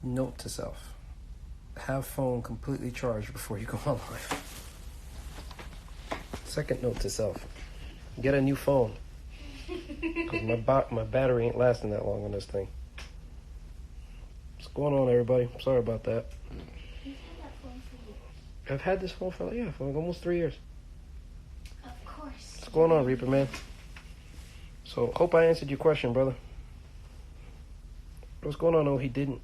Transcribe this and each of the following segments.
Note to self. Have phone completely charged before you go online. Second note to self. Get a new phone. Because my battery ain't lasting that long on this thing. What's going on, everybody? Sorry about that. You've had that phone for years. I've had this phone for like almost 3 years. Of course. What's going on, Reaper Man? So, hope I answered your question, brother. What's going on? No, he didn't.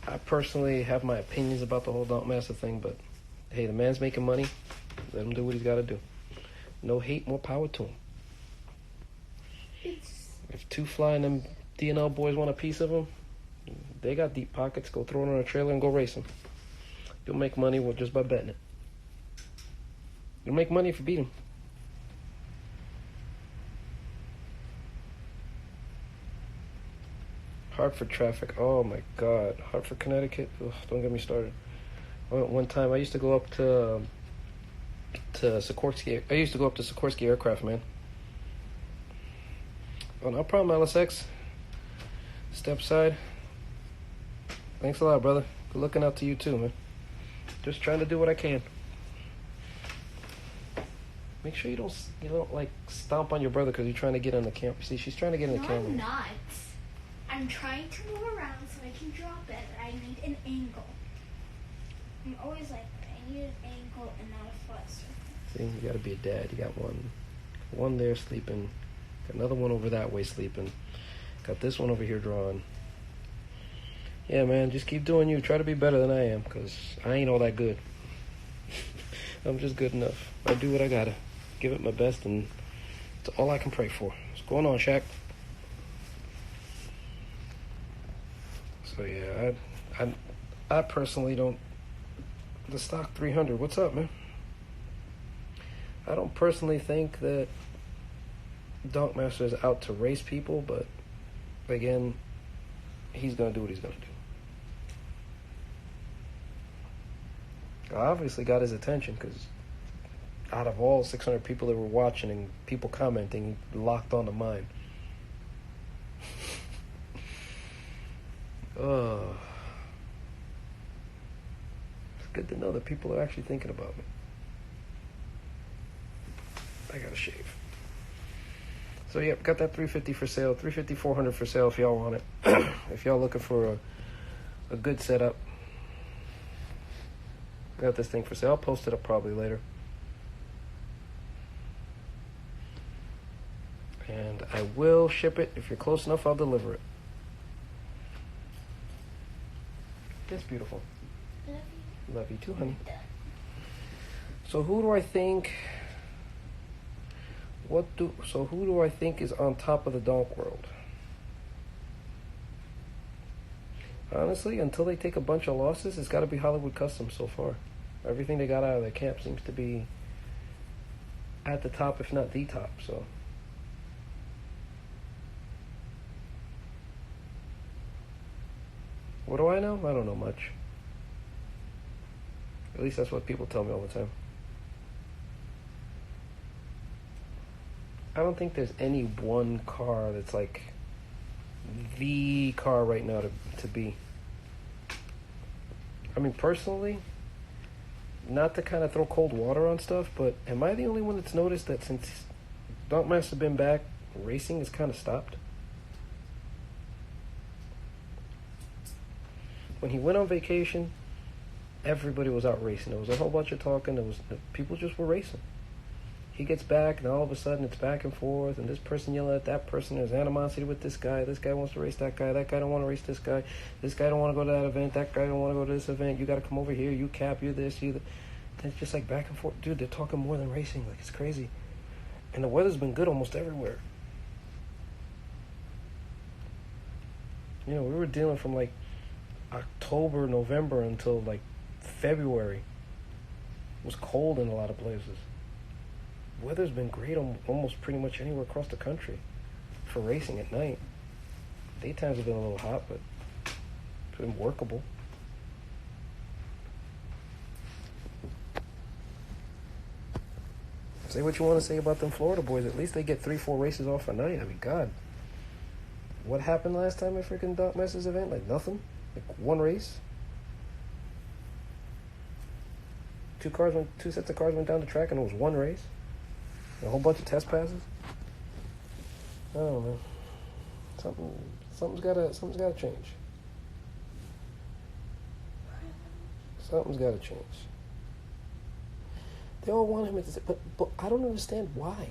I personally have my opinions about the whole Donk Master thing, but hey, the man's making money. Let him do what he's got to do. No hate, more power to him. If Two Fly and them DNL boys want a piece of him, they got deep pockets. Go throw it on a trailer and go race him. You'll make money just by betting it. You'll make money if you beat him. Hartford traffic. Oh my God. Hartford, Connecticut. Ugh, don't get me started. One time I used to go up to Sikorsky. I used to go up to Sikorsky Aircraft, man. Oh, no problem, LSX. Step side. Thanks a lot, brother. Good looking out to you too, man. Just trying to do what I can. Make sure you don't like stomp on your brother because you're trying to get on the camera. See, she's trying to get in the camera. I'm not. I'm trying to move around so I can drop it. I need an angle. I'm always like, I need an angle and not a flat surface. See, you gotta be a dad. You got one there sleeping. Got another one over that way sleeping. Got this one over here drawing. Yeah, man, just keep doing you. Try to be better than I am, because I ain't all that good. I'm just good enough. I do what I gotta. Give it my best, and it's all I can pray for. What's going on, Shaq? So, yeah, I personally don't... The stock 300, what's up, man? I don't personally think that Donk Master is out to race people, but, again, he's going to do what he's going to do. I obviously got his attention because out of all 600 people that were watching and people commenting, he locked on to mine. It's good to know that people are actually thinking about me. I gotta shave. So, yep, got that 350 for sale. 350, 400 for sale if y'all want it. If y'all looking for a good setup. Got this thing for sale. I'll post it up probably later. And I will ship it. If you're close enough, I'll deliver it. It's beautiful. Love you. Love you too, honey. So who do I think... who do I think is on top of the Donk world? Honestly, until they take a bunch of losses, it's got to be Hollywood Customs so far. Everything they got out of their camp seems to be at the top, if not the top, so... What do I know? I don't know much. At least that's what people tell me all the time. I don't think there's any one car that's like the car right now to be. I mean, personally, not to kind of throw cold water on stuff, but am I the only one that's noticed that since Donk Master's been back, racing has kind of stopped? When he went on vacation, everybody was out racing. There was a whole bunch of talking. People just were racing. He gets back, and all of a sudden it's back and forth, and this person yelling at that person. There's animosity with this guy. This guy wants to race that guy. That guy don't want to race this guy. This guy don't want to go to that event. That guy don't want to go to this event. You got to come over here. You cap. You this. You that. And it's just like back and forth. Dude, they're talking more than racing. Like, it's crazy. And the weather's been good almost everywhere. You know, we were dealing from like October, November until like February. It was cold in a lot of places. Weather's been great almost pretty much anywhere across the country for racing at night. Daytimes have been a little hot, but it's been workable. Say what you want to say about them Florida boys. At least they get 3-4 races off a night. I mean, God. What happened last time at freaking Donk Masters event? Like nothing? Like one race? Two sets of cars went down the track and it was one race? A whole bunch of test passes? I don't know. Something's gotta change. Something's gotta change. They all want him to say, but I don't understand why.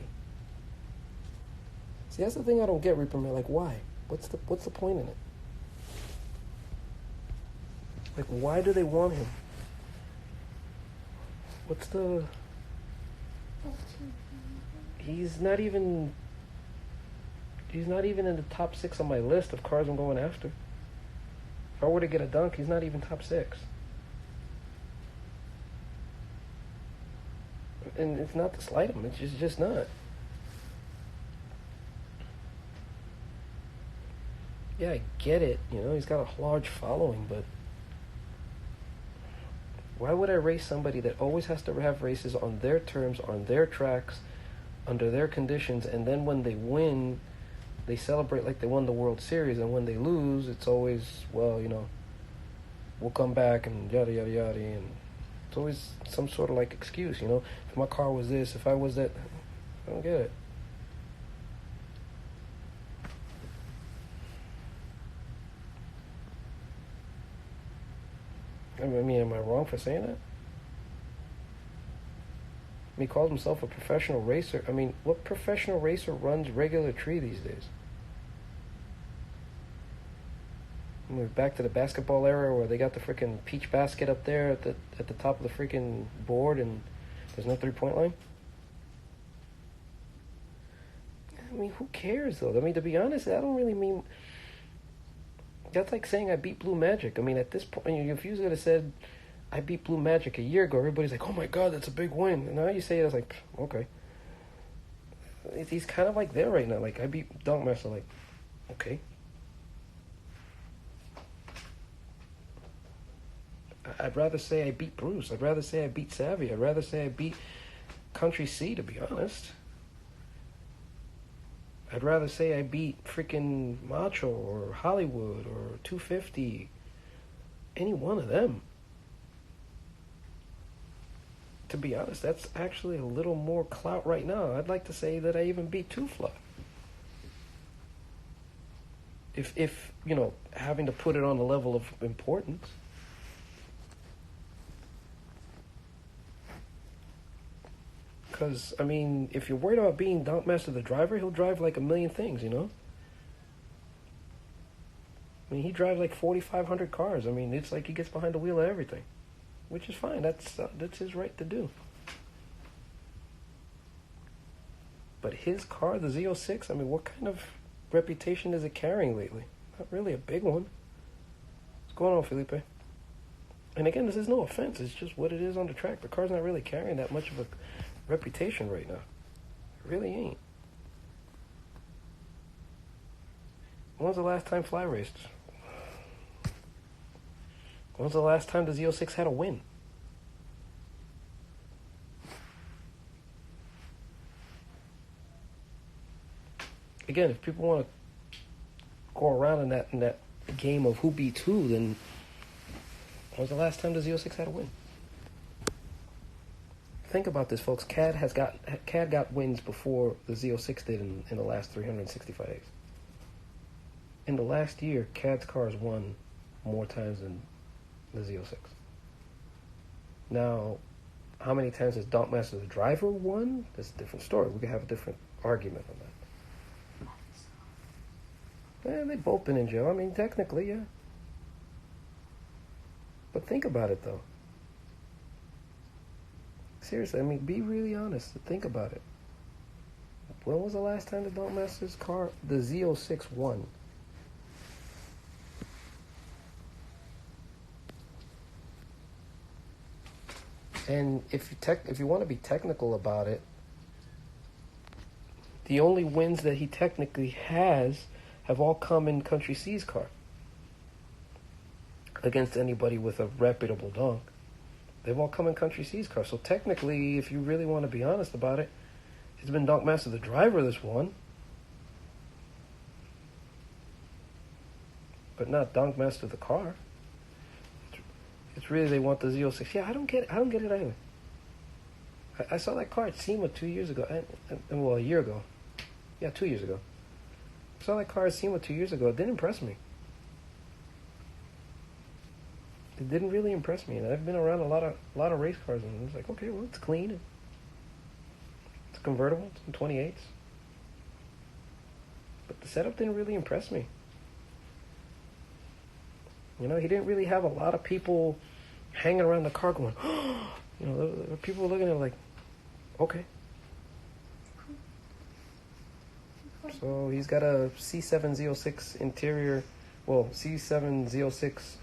See, that's the thing I don't get, Reaper Man. Like, why? What's the point in it? Like, why do they want him? What's the... He's not even in the top 6 on my list of cars I'm going after. If I were to get a Donk, he's not even top 6. And it's not to slight him, it's just not. Yeah, I get it, he's got a large following, but why would I race somebody that always has to have races on their terms, on their tracks, under their conditions, and then when they win, they celebrate like they won the World Series, and when they lose, it's always, well, we'll come back and yada, yada, yada, and it's always some sort of like excuse, if my car was this, if I was that, I don't get it. I mean, am I wrong for saying that? He calls himself a professional racer. I mean, what professional racer runs regular tree these days? We're back to the basketball era where they got the freaking peach basket up there at the top of the freaking board and there's no 3-point line. I mean, who cares though? I mean, to be honest, I don't really mean. That's like saying I beat Blue Magic. I mean, at this point, if you would have said I beat Blue Magic a year ago, everybody's like, "Oh my God, that's a big win." And now you say it, it's like, okay. He's kind of like there right now. Like I beat Donk Master. Like, okay. I'd rather say I beat Bruce. I'd rather say I beat Savvy. I'd rather say I beat Country C, to be honest. I'd rather say I beat freaking Macho or Hollywood or 250. Any one of them. To be honest, that's actually a little more clout right now. I'd like to say that I even beat Tufla. If having to put it on a level of importance. Because, I mean, if you're worried about being Donk Master the driver, he'll drive like a million things, I mean, he drives like 4,500 cars. I mean, it's like he gets behind the wheel of everything, which is fine. That's his right to do. But his car, the Z06, I mean, what kind of reputation is it carrying lately? Not really a big one. What's going on, Felipe? And again, this is no offense. It's just what it is on the track. The car's not really carrying that much of a reputation right now. It really ain't. When was the last time Fly raced? When was the last time the Z06 had a win? Again, if people want to go around in that game of who beats who, then when was the last time the Z06 had a win? Think about this, folks. CAD got wins before the Z06 did in the last 365 days. In the last year, CAD's cars won more times than the Z06. Now, how many times has Donk Master the driver won? That's a different story. We could have a different argument on that. Yeah, they've both been in jail. I mean, technically, yeah. But think about it, though. Seriously, I mean, be really honest. Think about it. When was the last time the Donk Master's car, the Z06, won? And if you want to be technical about it, the only wins that he technically has have all come in Country C's car against anybody with a reputable Donk. They've all come in Country C's car. So technically, if you really want to be honest about it, It's been Donk Master the driver that's won, but not Donk Master the car. It's really they want the Z06. Yeah, I don't get it. I don't get it either. I saw that car at SEMA 2 years ago. Well, a year ago. Yeah, 2 years ago. I saw that car at SEMA 2 years ago. It didn't impress me. It didn't really impress me. And I've been around a lot of race cars, and it's like, okay, well, it's clean. It's convertible. It's in 28s. But the setup didn't really impress me. You know, he didn't really have a lot of people hanging around the car going, oh, you know, there were people looking at it like, okay. So he's got a C7Z06 interior, well, C7Z06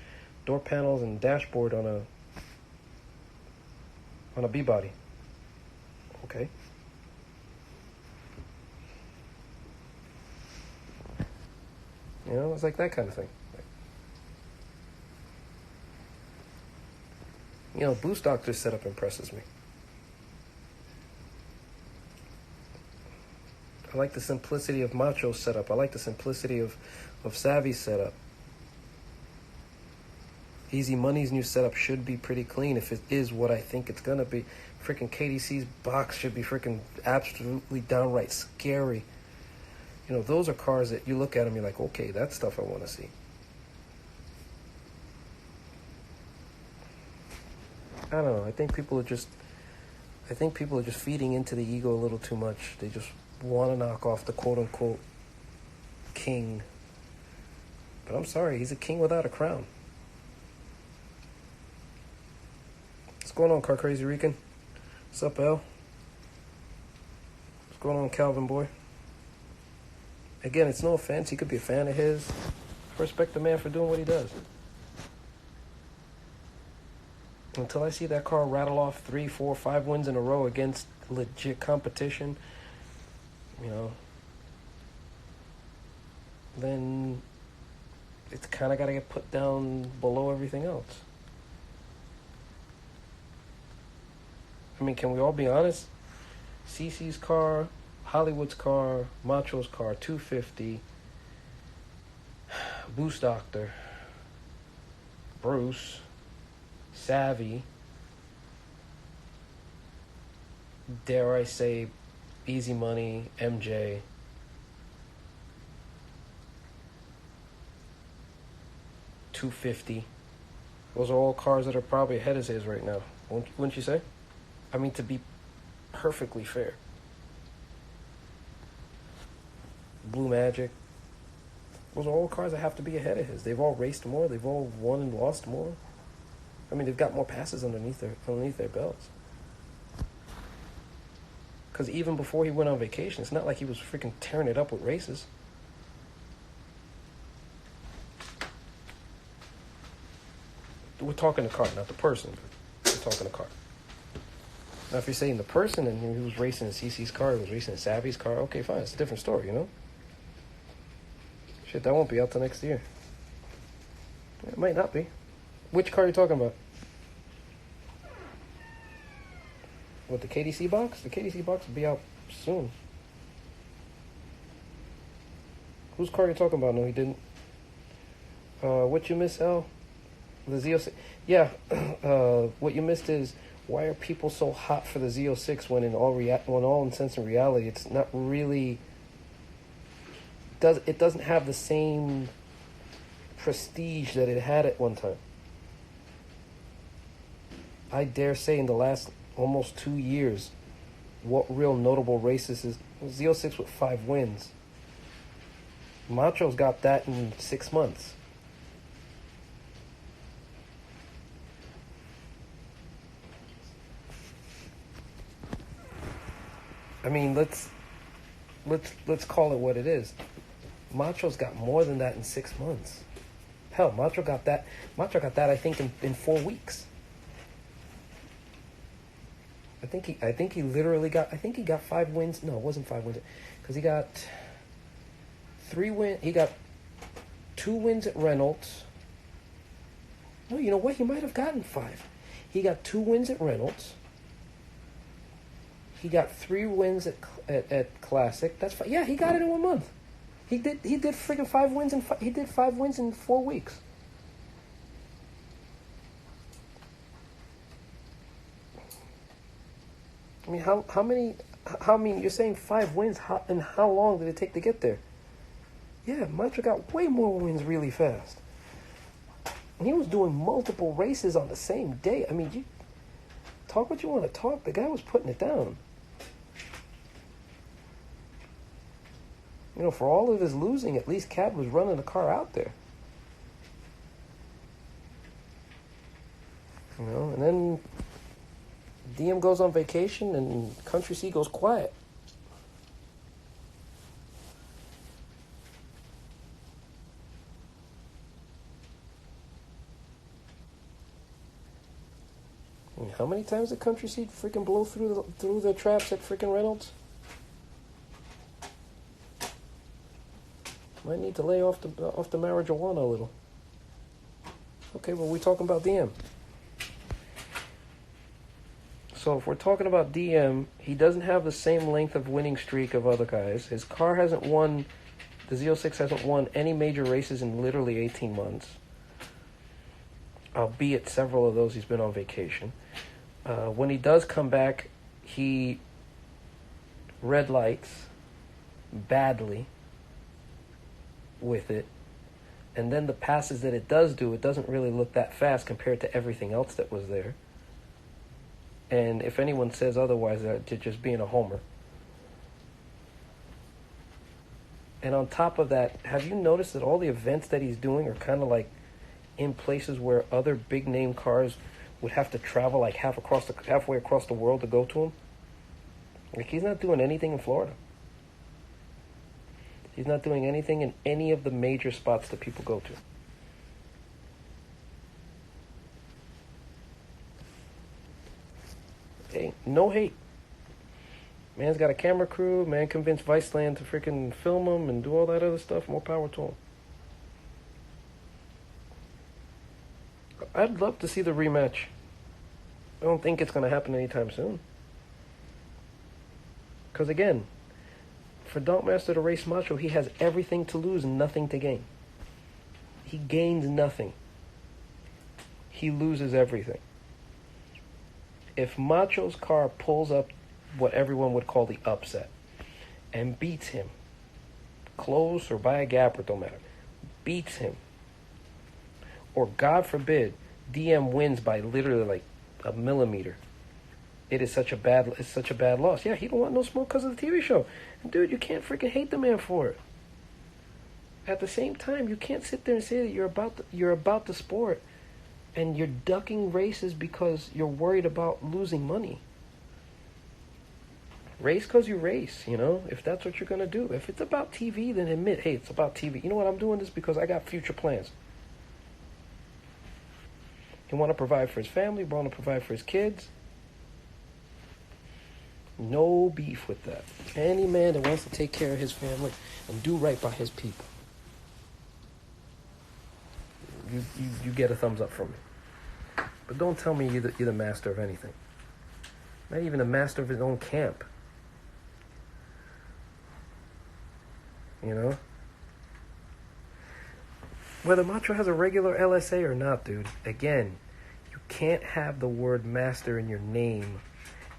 door panels and dashboard on a B-body. Okay. You know, it's like that kind of thing. You know, Boost Doctor's setup impresses me. I like the simplicity of Macho's setup. I like the simplicity of Savvy's setup. Easy Money's new setup should be pretty clean if it is what I think it's gonna be. Freaking KDC's box should be freaking absolutely downright scary. You know, those are cars that you look at them, you're like, okay, that's stuff I want to see. I don't know. I think people are just feeding into the ego a little too much. They just want to knock off the quote-unquote king. But I'm sorry, he's a king without a crown. What's going on, Car Crazy Rican? What's up, L? What's going on, Calvin boy? Again, it's no offense. He could be a fan of his. I respect the man for doing what he does. Until I see that car rattle off 3, 4, 5 wins in a row against legit competition, you know, then it's kind of got to get put down below everything else. I mean, can we all be honest? CC's car, Hollywood's car, Macho's car, 250, Boost Doctor, Bruce, Savvy, dare I say, Easy Money, MJ, $250. Those are all cars that are probably ahead of his right now. Wouldn't you say? I mean, to be perfectly fair. Blue Magic. Those are all cars that have to be ahead of his. They've all raced more. They've all won and lost more. I mean, they've got more passes underneath their belts. Because even before he went on vacation, it's not like he was freaking tearing it up with races. We're talking the car, not the person. We're talking the car. Now, if you're saying the person and he was racing in CC's car, he was racing in Savvy's car, okay, fine. It's a different story, you know? Shit, that won't be out till next year. It might not be. Which car are you talking about? What, the KDC box? The KDC box will be out soon. Whose car are you talking about? No, he didn't. What you missed, L? The Z06. Yeah, what you missed is, why are people so hot for the Z06 when in all sense and reality, it's not really... It doesn't have the same prestige that it had at one time. I dare say in the last almost 2 years, what real notable races is Z06 with 5 wins. Macho's got that in 6 months. I mean, let's call it what it is. Macho's got more than that in 6 months. Hell, Macho got that I think in 4 weeks. I think he literally got 5 wins. No, it wasn't 5 wins, because he got 3 wins. He got 2 wins at Reynolds. No, you know what? He might have gotten 5. He got 2 wins at Reynolds. He got 3 wins at Classic. That's fine. Yeah, he got it in 1 month. He did freaking 5 wins he did 5 wins in 4 weeks. I mean, how many? I mean, you're saying 5 wins, and how long did it take to get there? Yeah, Macho got way more wins really fast. And he was doing multiple races on the same day. I mean, you talk what you want to talk. The guy was putting it down. You know, for all of his losing, at least Cad was running the car out there. You know, and then DM goes on vacation and Country C goes quiet. And how many times did Country C freaking blow through the traps at freaking Reynolds? Might need to lay off the marijuana a little. Okay, well, we're talking about DM. So if we're talking about DM, he doesn't have the same length of winning streak of other guys. His car hasn't won, the Z06 hasn't won any major races in literally 18 months. Albeit several of those he's been on vacation. When he does come back, he red lights badly with it. And then the passes that it does do, it doesn't really look that fast compared to everything else that was there. And if anyone says otherwise, they're just being a homer. And on top of that, have you noticed that all the events that he's doing are kind of like in places where other big name cars would have to travel like halfway across the world to go to him? Like, he's not doing anything in Florida. He's not doing anything in any of the major spots that people go to. Hey, no hate. Man's got a camera crew. Man convinced Viceland to freaking film him and do all that other stuff. More power to him. I'd love to see the rematch. I don't think it's going to happen anytime soon. Because again, for Donkmaster to race Macho, he has everything to lose and nothing to gain. He gains nothing. He loses everything. If Macho's car pulls up what everyone would call the upset and beats him, close or by a gap, or don't matter, beats him, or God forbid, DM wins by literally like a millimeter, it's such a bad loss. Yeah, he don't want no smoke because of the TV show. And dude, you can't freaking hate the man for it. At the same time, you can't sit there and say that you're about the sport and you're ducking races because you're worried about losing money. Race because you race, you know, if that's what you're going to do. If it's about TV, then admit, hey, it's about TV. You know what, I'm doing this because I got future plans. He want to provide for his family, want to provide for his kids. No beef with that. Any man that wants to take care of his family and do right by his people, you get a thumbs up from me. But don't tell me you're the master of anything. Not even the master of his own camp. You know? Whether Macho has a regular LSA or not, dude, again, you can't have the word master in your name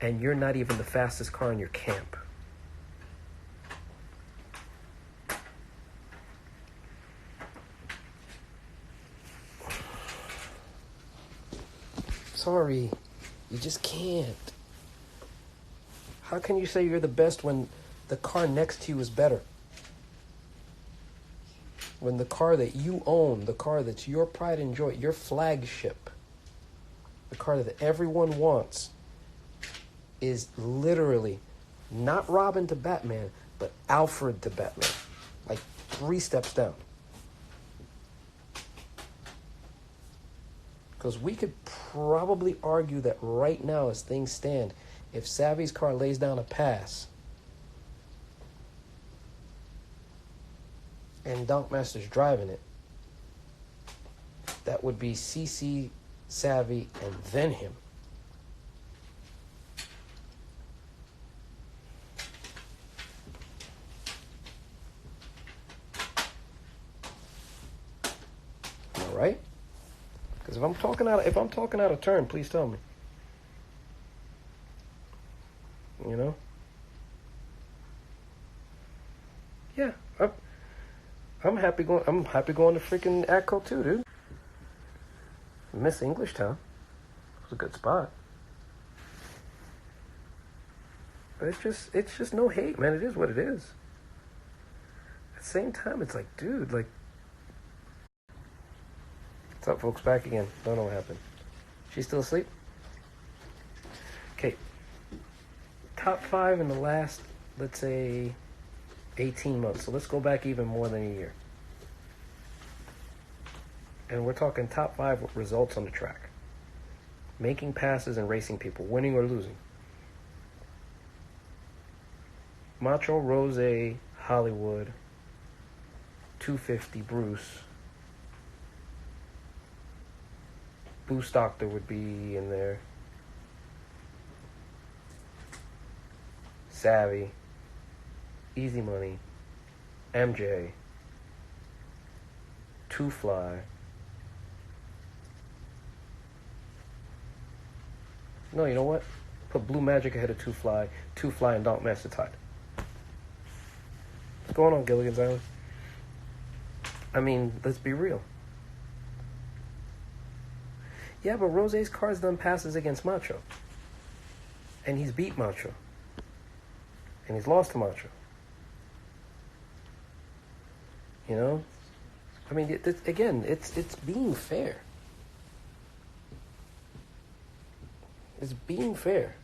and you're not even the fastest car in your camp. Sorry, you just can't. How can you say you're the best when the car next to you is better? When the car that you own, the car that's your pride and joy, your flagship, the car that everyone wants, is literally not Robin to Batman, but Alfred to Batman. Like 3 steps down. Because we could probably argue that right now, as things stand, if Savvy's car lays down a pass and Donkmaster's driving it, that would be CC, Savvy, and then him. right? Because if I'm talking out of turn, please tell me. You know? Yeah, I'm happy going. I'm happy going to freaking ATCO too, dude. Miss English Town. It was a good spot. But it's just no hate, man. It is what it is. At the same time, it's like, dude, like, what's up, folks? Back again. Don't know what happened. She's still asleep? Okay. Top 5 in the last, let's say, 18 months. So let's go back even more than a year. And we're talking top 5 results on the track. Making passes and racing people, winning or losing. Macho, Rose, Hollywood, 250, Bruce. Boost Doctor would be in there. Savvy, Easy Money, MJ, Two Fly. No, you know what? Put Blue Magic ahead of Two Fly and Donk Master Tide. What's going on, Gilligan's Island? I mean, let's be real. Yeah, but Rose's car's done passes against Macho. And he's beat Macho. And he's lost to Macho. You know? I mean, again, it's being fair. It's being fair.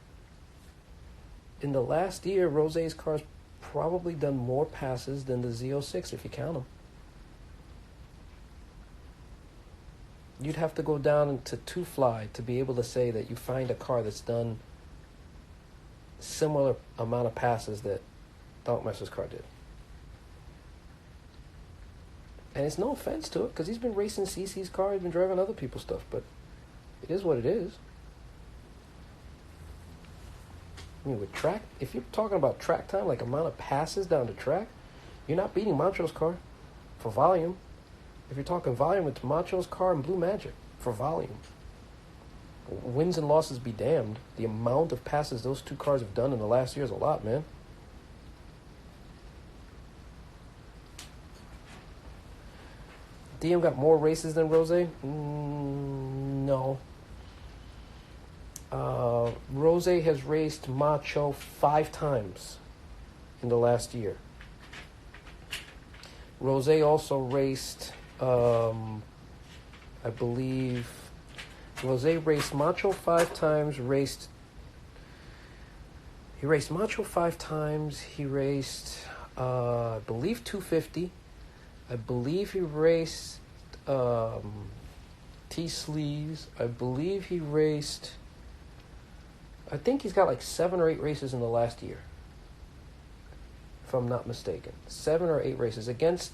In the last year, Rose's car's probably done more passes than the Z06 if you count them. You'd have to go down into Two Fly to be able to say that you find a car that's done similar amount of passes that Donkmaster's car did. And it's no offense to it, because he's been racing CC's car, he's been driving other people's stuff, but it is what it is. I mean, with track, if you're talking about track time, like amount of passes down the track, you're not beating Macho's car for volume. If you're talking volume, it's Macho's car and Blue Magic for volume. Wins and losses be damned. The amount of passes those two cars have done in the last year is a lot, man. DM got more races than Rose? No. Rose has raced Macho 5 times in the last year. Rose also raced, I believe, Rose raced Macho 5 times, he raced Macho 5 times, he raced, I believe, 250. I believe he raced T-Sleeves. I believe he raced, I think he's got like 7 or 8 races in the last year, if I'm not mistaken. 7 or 8 races against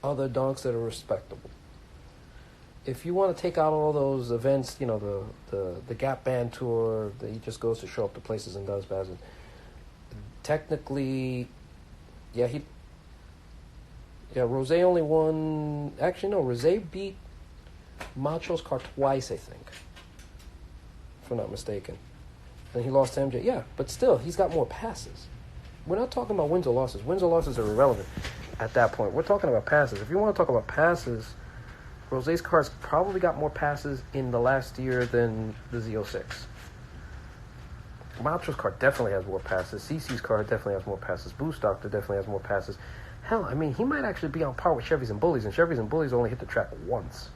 other donks that are respectable. If you want to take out all those events, you know, the Gap Band Tour, that he just goes to show up to places and does passes. Technically, Rose only won. Actually, no, Rose beat Macho's car twice, I think, if I'm not mistaken. And he lost to MJ. Yeah, but still, he's got more passes. We're not talking about wins or losses. Wins or losses are irrelevant at that point. We're talking about passes. If you want to talk about passes, Rose's car's probably got more passes in the last year than the Z06. Macho's car definitely has more passes. CC's car definitely has more passes. Boost Doctor definitely has more passes. Hell, I mean, he might actually be on par with Chevys and Bullies, and Chevys and Bullies only hit the track once.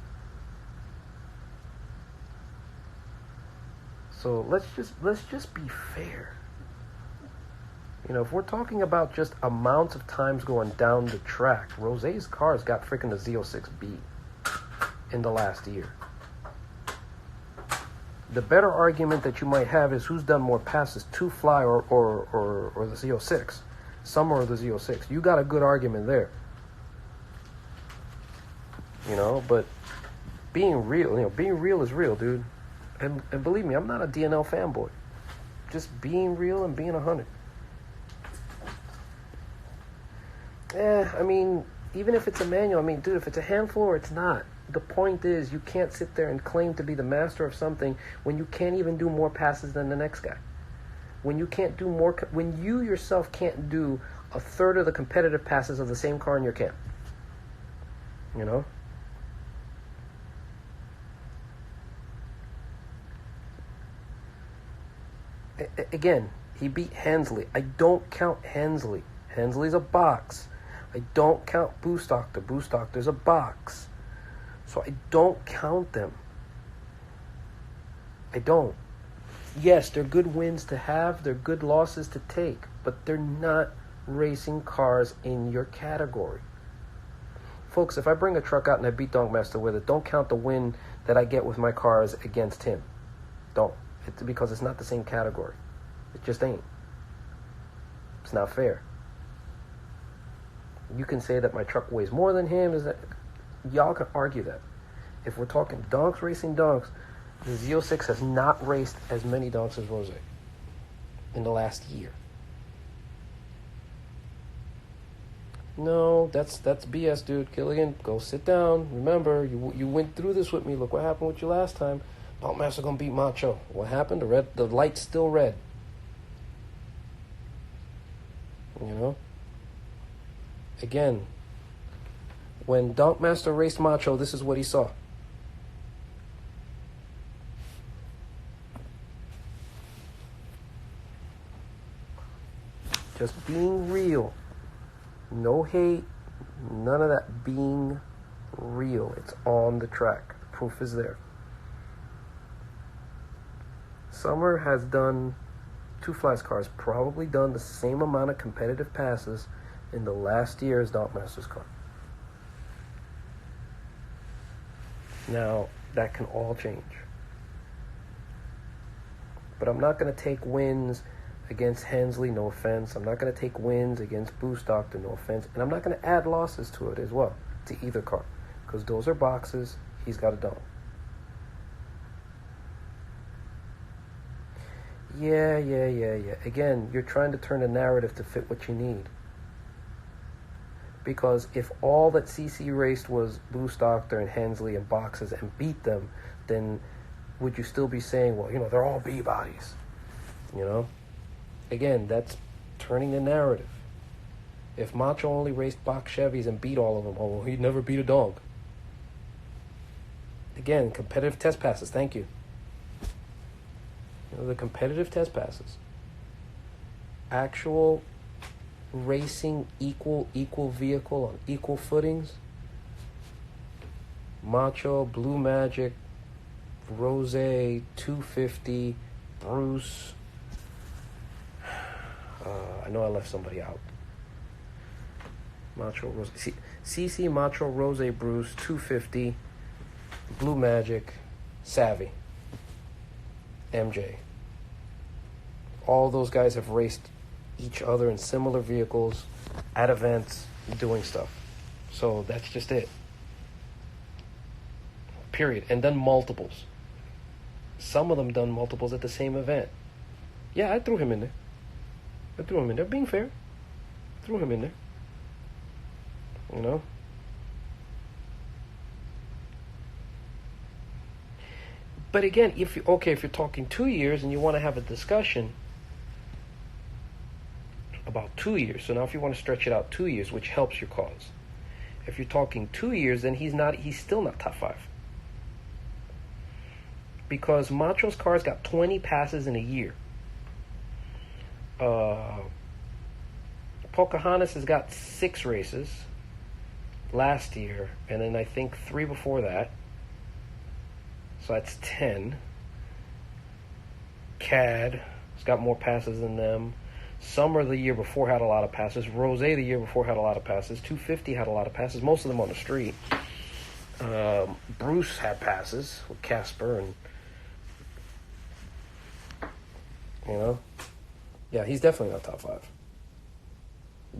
So let's just be fair. You know, if we're talking about just amounts of times going down the track, Rose's car's got freaking the Z06B in the last year. The better argument that you might have is who's done more passes, Two Fly or the Z06. Summer or the Z06. You got a good argument there. You know, but being real is real, dude. And believe me, I'm not a DNL fanboy. Just being real and being 100. I mean, even if it's a manual, I mean, dude, if it's a handful or it's not, the point is you can't sit there and claim to be the master of something when you can't even do more passes than the next guy. When you can't do more, when you yourself can't do a third of the competitive passes of the same car in your camp. You know? Again, he beat Hensley. I don't count Hensley. Hensley's a box. I don't count Boost Doctor. Boost Doctor's a box. So I don't count them. I don't. Yes, they're good wins to have. They're good losses to take. But they're not racing cars in your category. Folks, if I bring a truck out and I beat Donk Master with it, don't count the win that I get with my cars against him. Don't. It's because it's not the same category. It just ain't. It's not fair. You can say that my truck weighs more than him. Is that y'all can argue that. If we're talking donks racing donks, the Z06 has not raced as many donks as Rose in the last year. No, that's BS, dude. Killian, go sit down. Remember, you went through this with me. Look what happened with you last time. Donk Master gonna beat Macho. What happened? The light's still red. You know? Again, when Donk Master raced Macho, this is what he saw. Just being real. No hate. None of that. Being real. It's on the track. The proof is there. Summer has done, Two Flies cars, probably done the same amount of competitive passes in the last year as Donk Master's car. Now, that can all change. But I'm not going to take wins against Hensley, no offense. I'm not going to take wins against Boost Doctor, no offense. And I'm not going to add losses to it as well, to either car. Because those are boxes. He's got a dome. Yeah. Again, you're trying to turn a narrative to fit what you need. Because if all that CC raced was Boost Doctor and Hensley and boxes and beat them, then would you still be saying, well, you know, they're all B-bodies? You know? Again, that's turning the narrative. If Macho only raced box Chevys and beat all of them, oh, well, he'd never beat a dog. Again, competitive test passes. Thank you. You know, the competitive test passes. Actual racing equal vehicle on equal footings. Macho, Blue Magic, Rose, 250, Bruce. I know I left somebody out. Macho, Rose, CC, Macho, Rose, Bruce, 250, Blue Magic, Savvy, MJ. All those guys have raced each other in similar vehicles at events doing stuff. So that's just it. Period. And then multiples. Some of them done multiples at the same event. Yeah, I threw him in there. Being fair. Threw him in there. You know? But again, if you're talking 2 years and you want to have a discussion about 2 years. So now if you want to stretch it out 2 years, which helps your cause. If you're talking 2 years, then he's still not top 5. Because Macho's car's got 20 passes in a year. Pocahontas has got 6 races last year, and then I think 3 before that. So that's 10. CAD has got more passes than them. Summer the year before had a lot of passes. Rose the year before had a lot of passes. 250 had a lot of passes, most of them on the street. Bruce had passes with Casper, and you know, yeah, he's definitely not top 5.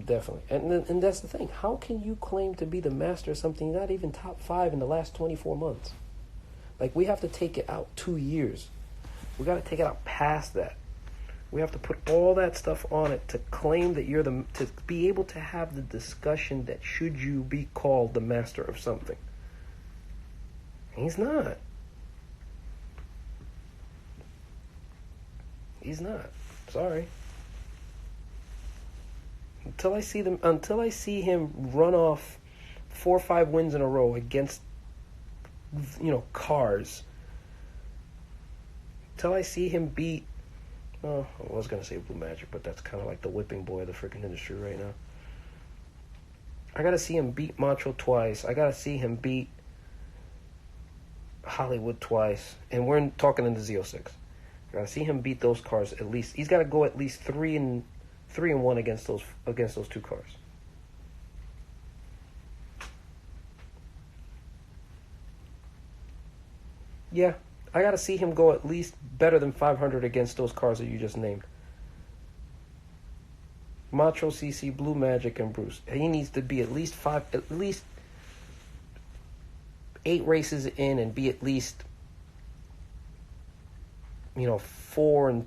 Definitely, and that's the thing. How can you claim to be the master of something not even top 5 in the last 24 months? Like, we have to take it out 2 years. We got to take it out past that. We have to put all that stuff on it to claim that you're to be able to have the discussion that should you be called the master of something. He's not. He's not. Sorry. Until I see him run off 4 or 5 wins in a row against, cars. Until I see him beat, I was going to say Blue Magic, but that's kind of like the whipping boy of the freaking industry right now. I got to see him beat Macho twice. I got to see him beat Hollywood twice. And we're talking in the Z06. I got to see him beat those cars at least. He's got to go at least 3-1 against those 2 cars. Yeah, I got to see him go at least better than 500 against those cars that you just named. Macho, CC, Blue Magic, and Bruce. He needs to be at least 8 races in and be at least 6-4.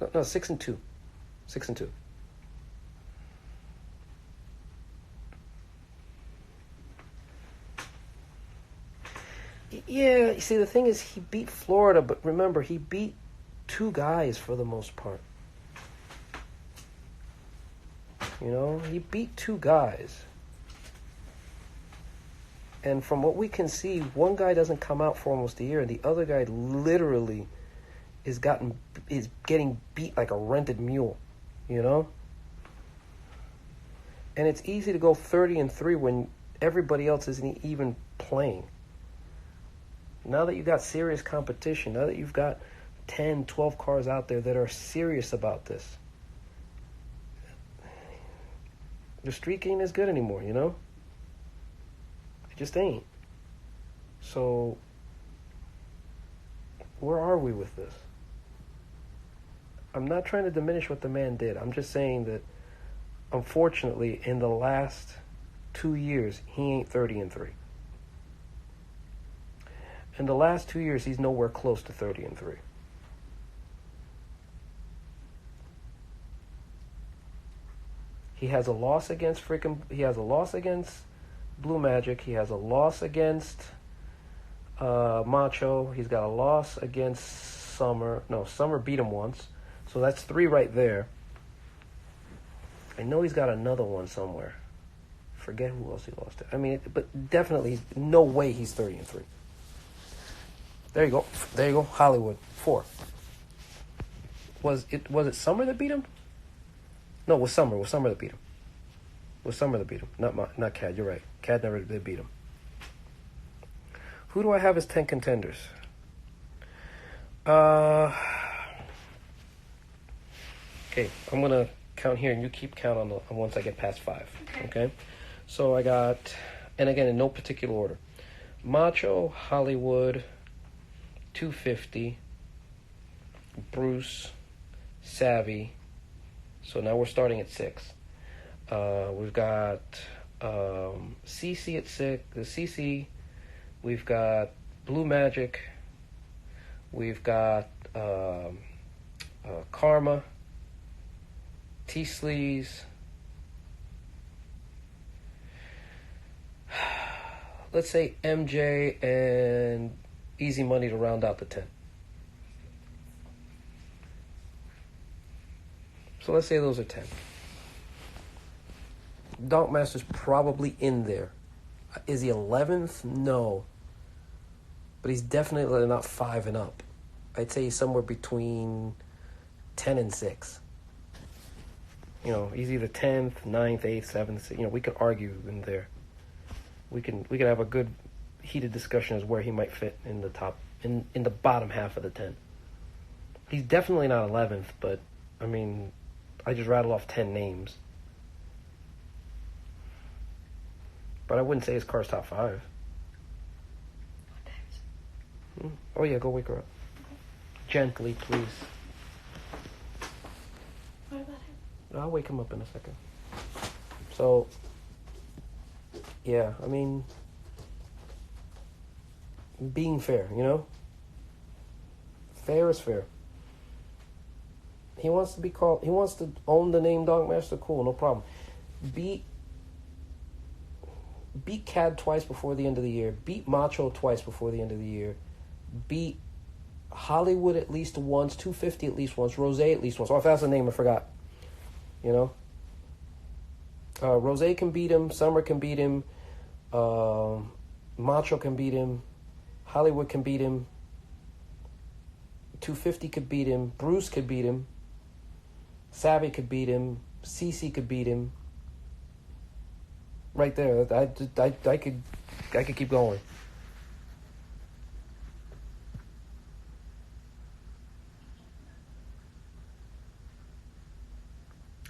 No, 6-2. 6-2. Yeah, you see, the thing is, he beat Florida, but remember, he beat 2 guys for the most part. He beat 2 guys. And from what we can see, one guy doesn't come out for almost a year, and the other guy literally is getting beat like a rented mule, And it's easy to go 30-3 when everybody else isn't even playing. Now that you've got serious competition, now that you've got 10, 12 cars out there that are serious about this, the streak ain't as good anymore, It just ain't. So, where are we with this? I'm not trying to diminish what the man did. I'm just saying that, unfortunately, in the last 2 years, he ain't 30-3. In the last 2 years, he's nowhere close to 30-3. He has a loss against Blue Magic. He has a loss against Macho. He's got a loss against Summer. No, Summer beat him once. So that's 3 right there. I know he's got another one somewhere. Forget who else he lost to. But definitely, no way he's 30-3. There you go. Hollywood, 4. Was it Summer that beat him? No, it was Summer. It was Summer that beat him. Not Cad. You're right. Cad never did beat him. Who do I have as 10 contenders? Okay, I'm gonna count here, and you keep count on once I get past 5. Okay. So I got, and again in no particular order: Macho, Hollywood, 250, Bruce, Savvy. So now we're starting at 6. We've got CC at 6. The CC. We've got Blue Magic. We've got Karma, T-Sleaze. Let's say MJ and Easy Money to round out the 10. So let's say those are 10. Donk Master's probably in there. Is he 11th? No. But he's definitely not 5 and up. I'd say he's somewhere between 10 and 6. He's either 10th, 9th, 8th, 7th. We could argue in there. We could have a good heated discussion as where he might fit in the top, in the bottom half of the 10. He's definitely not 11th, but I just rattled off 10 names. But I wouldn't say his car's top 5. Oh yeah, go wake her up. Gently, please. What about him? I'll wake him up in a second. So, yeah, being fair, Fair is fair. He wants to own the name Donk Master. Cool, no problem. Beat Cad twice before the end of the year. Beat Macho twice before the end of the year. Beat Hollywood at least once. 250 at least once. Rose at least once. Oh, if that's the name, I forgot. You know? Rose can beat him. Summer can beat him. Macho can beat him. Hollywood can beat him. 250 could beat him. Bruce could beat him. Savvy could beat him. CC could beat him. Right there. I could keep going.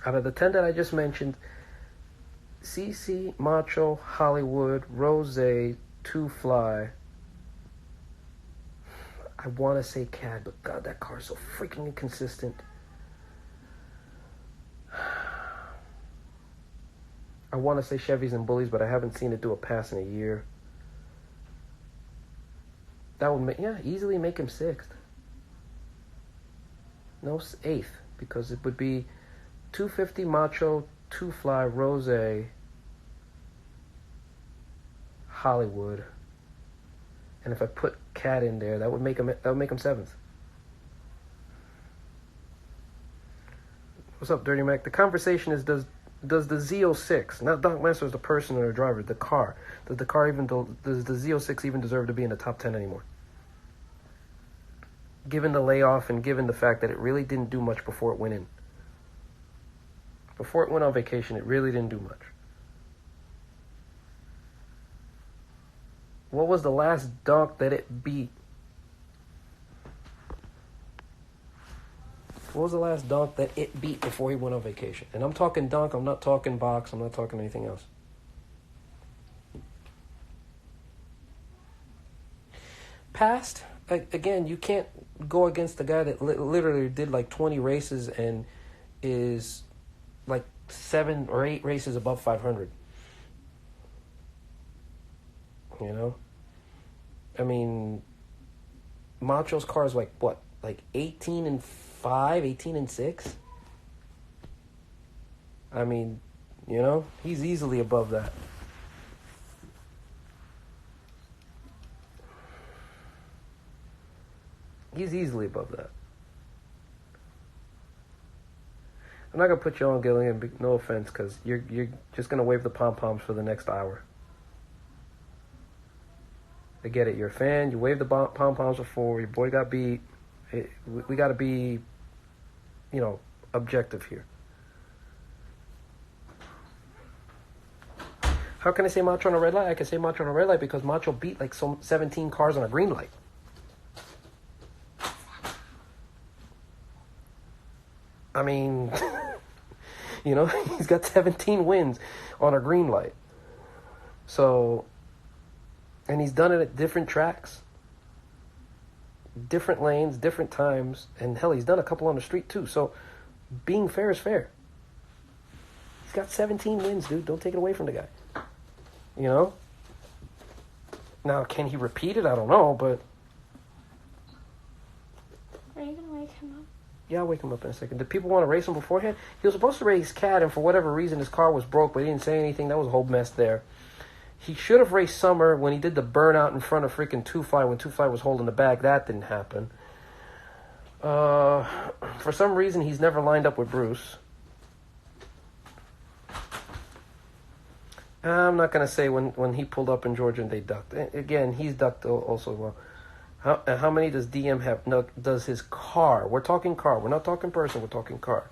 Out of the 10 that I just mentioned, CC, Macho, Hollywood, Rose, 2 Fly. I want to say Cad, but God, that car's so freaking inconsistent. I want to say Chevys and Bullies, but I haven't seen it do a pass in a year. That would easily make him 6th. No, 8th, because it would be 250 Macho, 2 Fly, Rose, Hollywood. And if I put Cad in there, that would make him 7th. What's up, Dirty Mac? The conversation is does the Z06, not Donk Master as the person or the driver, the car. Does the Z06 even deserve to be in the top 10 anymore? Given the layoff and given the fact that it really didn't do much before it went in. Before it went on vacation, it really didn't do much. What was the last Donk that it beat? What was the last Donk that it beat before he went on vacation? And I'm talking Donk, I'm not talking box, I'm not talking anything else. Past, again, you can't go against the guy that literally did like 20 races and is like 7 or 8 races above 500. You know? I mean, Macho's car is like, what? Like 18-5, 18-6? I mean, you know? He's easily above that. He's easily above that. I'm not going to put you on, Gillian, no offense, because you're just going to wave the pom-poms for the next hour. I get it. You're a fan. You waved the pom-poms before. Your boy got beat. We got to be, objective here. How can I say Macho on a red light? I can say Macho on a red light because Macho beat like 17 cars on a green light. I mean, he's got 17 wins on a green light. So... And he's done it at different tracks, different lanes, different times. And hell, he's done a couple on the street too. So being fair is fair. He's got 17 wins, dude. Don't take it away from the guy. Now, can he repeat it? I don't know, but... Are you going to wake him up? Yeah, I'll wake him up in a second. Did people want to race him beforehand? He was supposed to race Cad, and for whatever reason, his car was broke, but he didn't say anything. That was a whole mess there. He should have raced Summer when he did the burnout in front of freaking 2 Fly when 2 Fly was holding the bag. That didn't happen. For some reason, he's never lined up with Bruce. I'm not going to say when he pulled up in Georgia and they ducked. Again, he's ducked also well. How many does DM have? No, does his car? We're talking car. We're not talking person. We're talking car.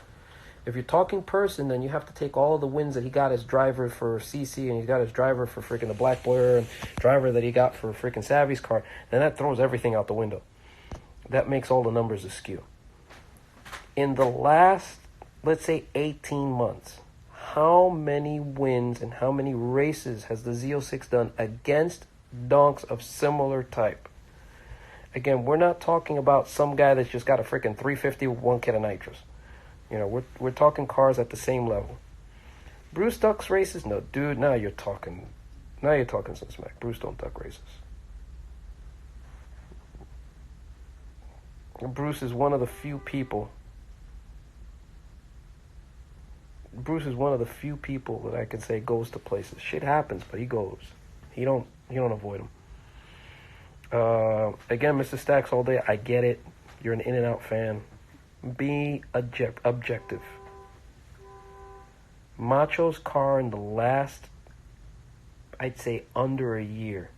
If you're talking person, then you have to take all of the wins that he got as driver for CC, and he's got his driver for freaking the Black Blur, and driver that he got for freaking Savvy's car. Then that throws everything out the window. That makes all the numbers askew. In the last, let's say, 18 months, how many wins and how many races has the Z06 done against donks of similar type? Again, we're not talking about some guy that's just got a freaking 350 with 1 kit of nitrous. We're talking cars at the same level. Bruce ducks races? No, dude, now you're talking some smack. Bruce don't duck races. Bruce is one of the few people. That I can say goes to places. Shit happens, but he goes. He don't avoid them. Again, Mr. Stacks all day. I get it. You're an In-N-Out fan. Be objective. Macho's car in the last, I'd say, under a year,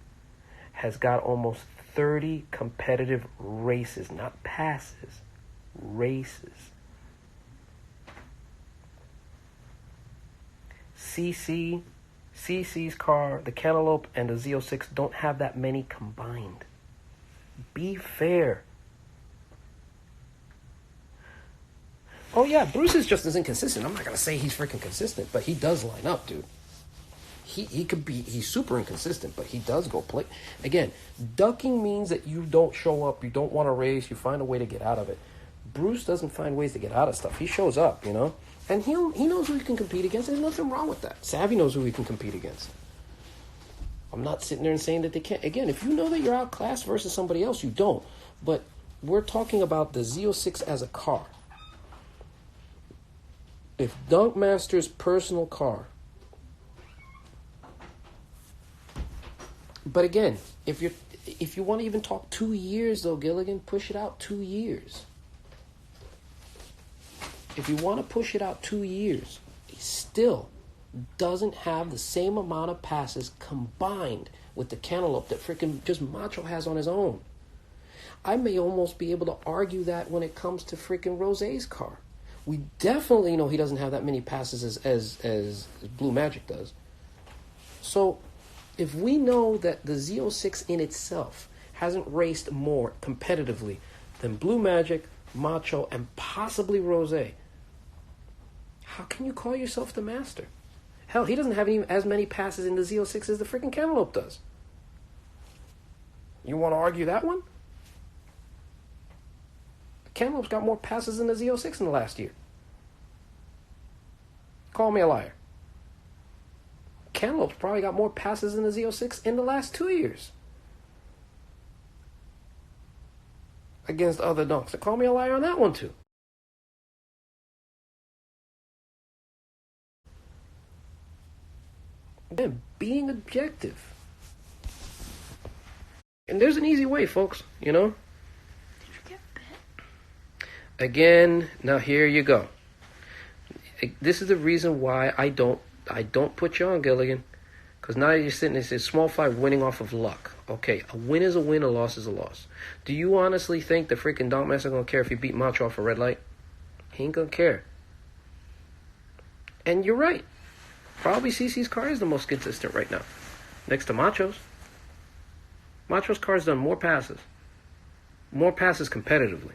has got almost 30 competitive races, not passes, races. CC's car, the Cantaloupe, and the Z06 don't have that many combined. Be fair. Oh yeah, Bruce is just as inconsistent. I'm not gonna say he's freaking consistent, but he does line up, dude. He's super inconsistent, but he does go play. Again, ducking means that you don't show up, you don't want to race, you find a way to get out of it. Bruce doesn't find ways to get out of stuff. He shows up, you know? And he knows who he can compete against. There's nothing wrong with that. Savvy knows who he can compete against. I'm not sitting there and saying that they can't. Again, if you know that you're outclassed versus somebody else, you don't. But we're talking about the Z06 as a car. If Donk Master's personal car. But again, if you want to even talk 2 years though, Gilligan, push it out 2 years. If you want to push it out 2 years, he still doesn't have the same amount of passes combined with the Cantaloupe that freaking just Macho has on his own. I may almost be able to argue that when it comes to freaking Rosé's car. We definitely know he doesn't have that many passes as Blue Magic does. So if we know that the Z06 in itself hasn't raced more competitively than Blue Magic, Macho, and possibly Rosé, how can you call yourself the master? Hell, he doesn't have as many passes in the Z06 as the freaking Cantaloupe does. You want to argue that one? The Cantaloupe's got more passes than the Z06 in the last year. Call me a liar. Cantaloupe's probably got more passes than the Z06 in the last 2 years. Against other donks. So call me a liar on that one too. Again, being objective. And there's an easy way, folks, you know? Did you get bit? Again, now here you go. This is the reason why I don't put you on, Gilligan. Because now you're sitting there, it's small fight winning off of luck. Okay, a win is a win, a loss is a loss. Do you honestly think the freaking Donk Master gonna care if he beat Macho off a red light? He ain't gonna care. And you're right. Probably CC's car is the most consistent right now. Next to Macho's. Macho's car's done more passes. More passes competitively.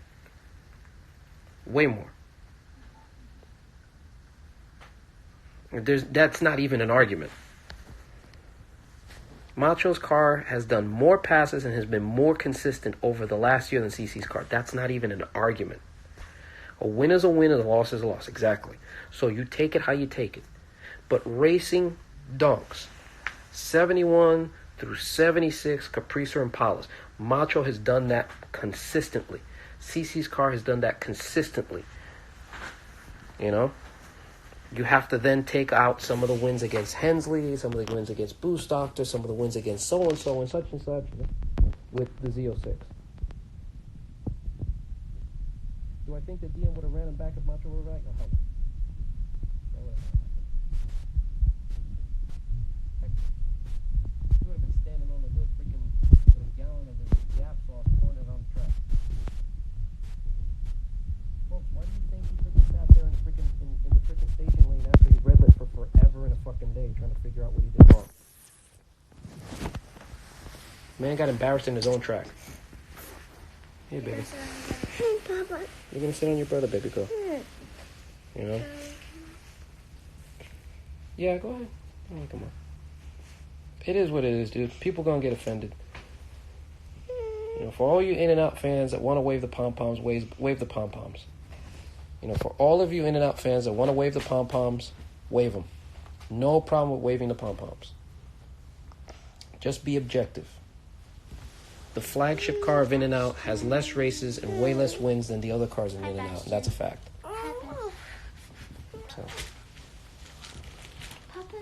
Way more. That's not even an argument. Macho's car has done more passes and has been more consistent over the last year than CC's car. That's not even an argument. A win is a win and a loss is a loss. Exactly. So you take it how you take it. But racing donks, 71 through 76, Capricer and Impalas. Macho has done that consistently. CC's car has done that consistently. You know? You have to then take out some of the wins against Hensley, some of the wins against Boost Doctor, some of the wins against so-and-so and such, with the Z06. Do I think that Dean would have ran him back if Macho were back? No, hell no. That would have not happened. Heck, he would have been standing on the hood freaking with a gallon of his Gap sauce pouring it on the track. Folks, why do you think he freaking sat there in the freaking station lane after he red lit for forever and a fucking day trying to figure out what he did wrong? Man got embarrassed in his own track. Hey, baby. Hey, Papa. You're gonna sit on your brother, baby girl. You know? Yeah, go ahead. Oh, come on. It is what it is, dude. People gonna get offended. You know, for all you In-N-Out fans that want to wave the pom-poms, wave the pom-poms. You know, for all of you In-N-Out fans that want to wave the pom-poms, wave them. No problem with waving the pom-poms. Just be objective. the flagship car of In-N-Out has less races and way less wins than the other cars in In-N-Out. And that's a fact. So,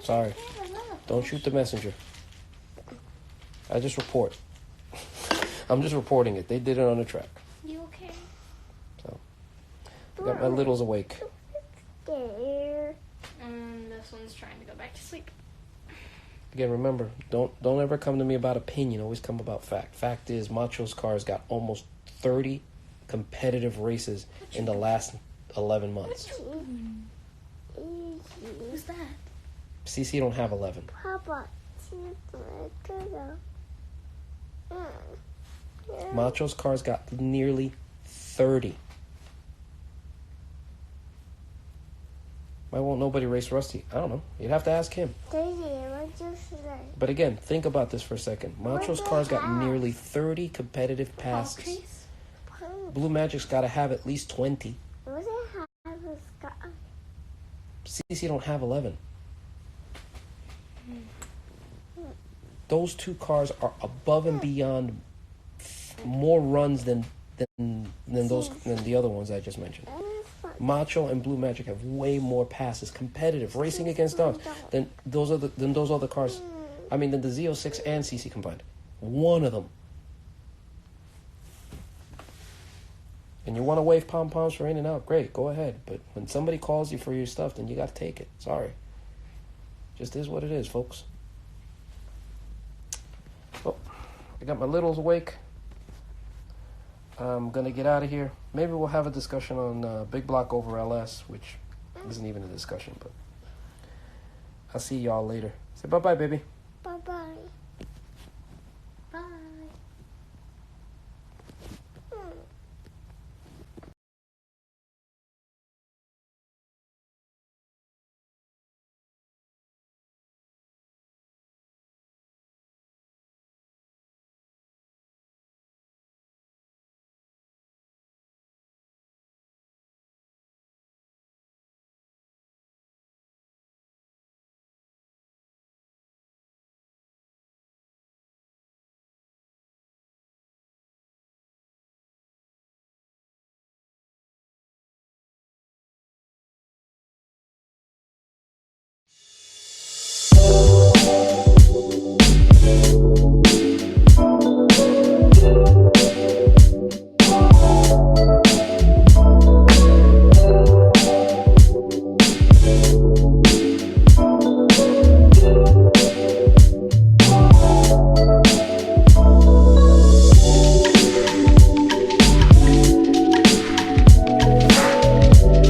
sorry. Don't shoot the messenger. I just report. I'm just reporting it. They did it on the track. You okay? So, I got my littles awake. This one's trying to go back to sleep. Again, remember, don't ever come to me about opinion. Always come about fact. Fact is, Macho's cars got almost 30 competitive races in the last 11 months. Who's that? CC don't have 11. Papa. Macho's cars got nearly 30. Why won't nobody race Rusty? I don't know. You'd have to ask him. But again, think about this for a second. Macho's cars got nearly 30 competitive passes. Blue Magic's got to have at least 20. CC don't have 11. Those two cars are above and beyond more runs than the other ones I just mentioned. Macho and Blue Magic have way more passes, competitive, racing against dogs than those other cars. I mean, than the Z06 and CC combined. One of them. And you want to wave pom-poms for In-N-Out, great, go ahead. But when somebody calls you for your stuff, then you got to take it. Sorry. Just is what it is, folks. Well, I got my littles awake. I'm going to get out of here. Maybe we'll have a discussion on Big Block over LS, which isn't even a discussion, but I'll see y'all later. Say bye-bye, baby.